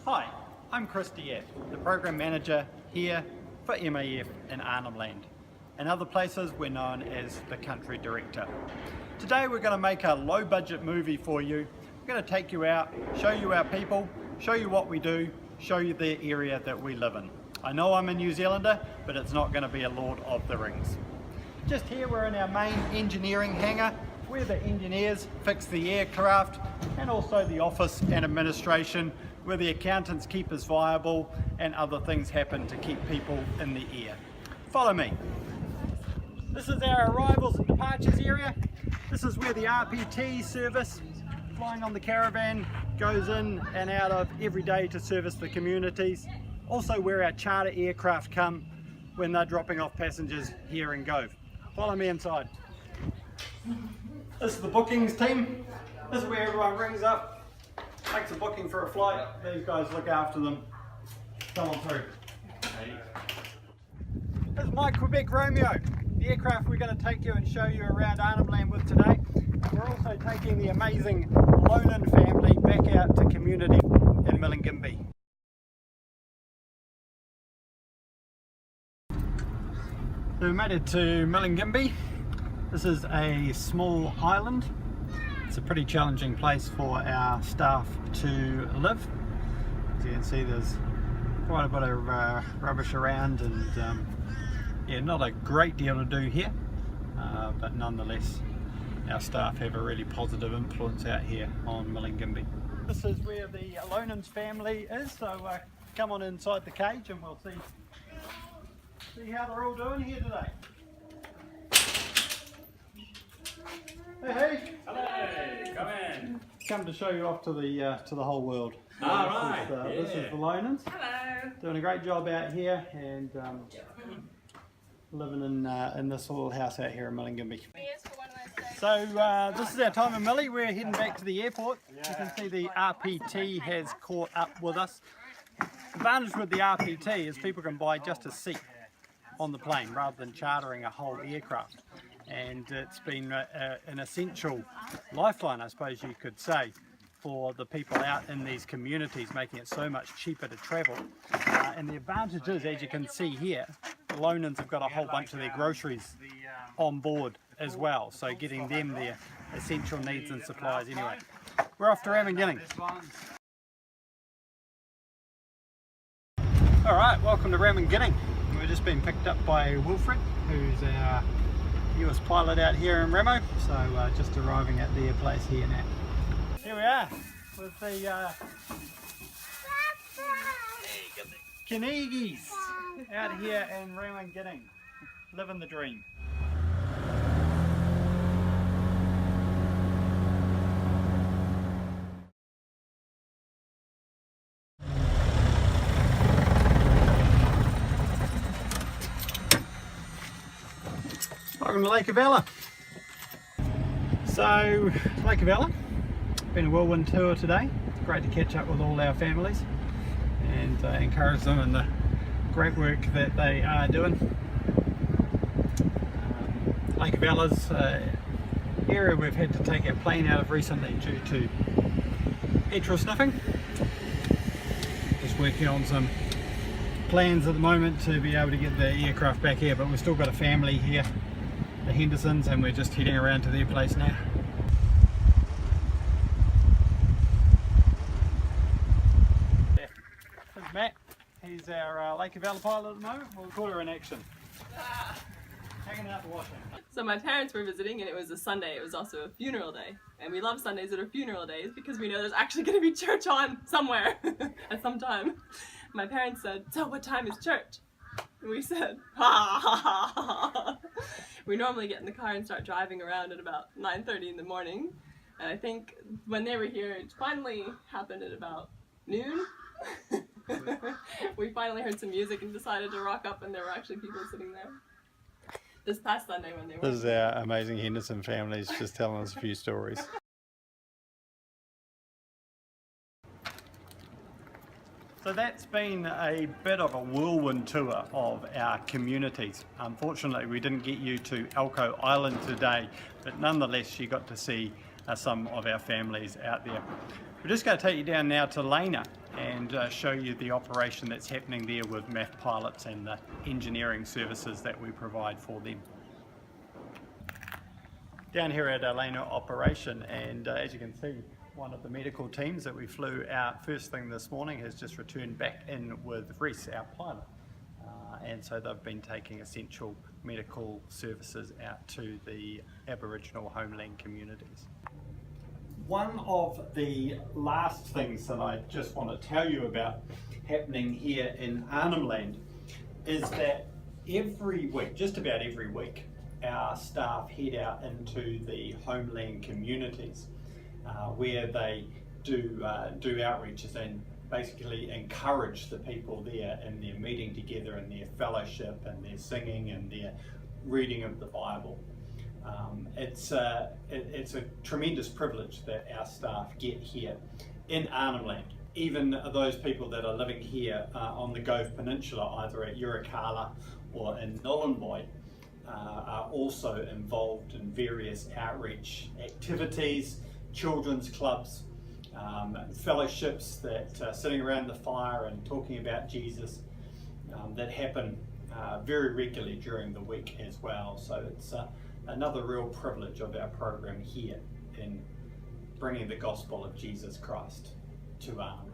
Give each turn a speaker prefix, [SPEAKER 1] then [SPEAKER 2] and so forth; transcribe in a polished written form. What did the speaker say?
[SPEAKER 1] Hi, I'm Chris DF, the Program Manager here for MAF in Arnhem Land. In other places we're known as the Country Director. Today we're going to make a low budget movie for you. We're going to take you out, show you our people, show you what we do, show you the area that we live in. I know I'm a New Zealander, but it's not going to be a Lord of the Rings. Just here we're in our main engineering hangar, where the engineers fix the aircraft and also the office and administration, where the accountants keep us viable and other things happen to keep people in the air. Follow me. This is our arrivals and departures area. This is where the RPT service flying on the caravan goes in and out of every day to service the communities. Also where our charter aircraft come when they're dropping off passengers here in Gove. Follow me inside. This is the bookings team. This is where everyone rings up, makes a booking for a flight. These guys look after them. Come on through. This is my Quebec Romeo, the aircraft we're going to take you and show you around Arnhem Land with today. And we're also taking the amazing Lonan family back out to community in Milingimbi. So we made it to Milingimbi. This is a small island. It's a pretty challenging place for our staff to live. As you can see, there's quite a bit of rubbish around and yeah, not a great deal to do here, but nonetheless our staff have a really positive influence out here on Milingimbi. This is where the Lonan's family is, so come on inside the cage and we'll see how they're all doing here today. Hey!
[SPEAKER 2] Hello! Come in!
[SPEAKER 1] Come to show you off to the whole world.
[SPEAKER 2] Alright!
[SPEAKER 1] This is the Lonans.
[SPEAKER 3] Hello!
[SPEAKER 1] Doing a great job out here and living in this little house out here in Milingimbi. So this is our time in Millie. We're heading back to the airport. You can see the RPT has caught up with us. The advantage with the RPT is people can buy just a seat on the plane rather than chartering a whole aircraft. And it's been an essential lifeline, I suppose you could say, for the people out in these communities, making it so much cheaper to travel. And the advantage is, as you can see here, the Lonans have got a whole bunch of their groceries on board as well, so getting them their essential needs and supplies anyway. We're off to Raminginning. Alright, welcome to Raminginning. We've just been picked up by Wilfred, who's our US pilot out here in Ramo, so just arriving at their place here now. Here we are with the Carnegies out here in Raminginning, living the dream. Welcome to Lake Avella. So, Lake Avella, been a whirlwind tour today. It's great to catch up with all our families and encourage them in the great work that they are doing. Lake Avella's area we've had to take our plane out of recently due to petrol sniffing. Just working on some plans at the moment to be able to get the aircraft back here, but we've still got a family here, the Hendersons, and we're just heading around to their place now. This is Matt, he's our Lake Avella pilot at the moment. We'll call her in action. Hanging out the washing.
[SPEAKER 3] So my parents were visiting and it was a Sunday, it was also a funeral day. And we love Sundays that are funeral days because we know there's actually going to be church on somewhere at some time. My parents said, "So what time is church?" And we said, "Ha ha ha ha." We normally get in the car and start driving around at about 9:30 in the morning. And I think when they were here, it finally happened at about noon. We finally heard some music and decided to rock up, and there were actually people sitting there. This past Sunday when they were...
[SPEAKER 1] This is our amazing Henderson families just telling us a few stories. So that's been a bit of a whirlwind tour of our communities. Unfortunately, we didn't get you to Elko Island today, but nonetheless you got to see some of our families out there. We're just going to take you down now to Lena, and show you the operation that's happening there with math pilots and the engineering services that we provide for them. Down here at Elena Operation, and as you can see, one of the medical teams that we flew out first thing this morning has just returned back in with Reese, our pilot. And so they've been taking essential medical services out to the Aboriginal homeland communities. One of the last things that I just want to tell you about happening here in Arnhem Land is that every week, just about every week, our staff head out into the homeland communities where they do outreaches and basically encourage the people there in their meeting together and their fellowship and their singing and their reading of the Bible. It's a tremendous privilege that our staff get here in Arnhem Land. Even those people that are living here on the Gove Peninsula, either at Yurikala or in Nhulunbuy, are also involved in various outreach activities, children's clubs, fellowships that sitting around the fire and talking about Jesus that happen very regularly during the week as well. So it's another real privilege of our program here in bringing the gospel of Jesus Christ to Arnhem.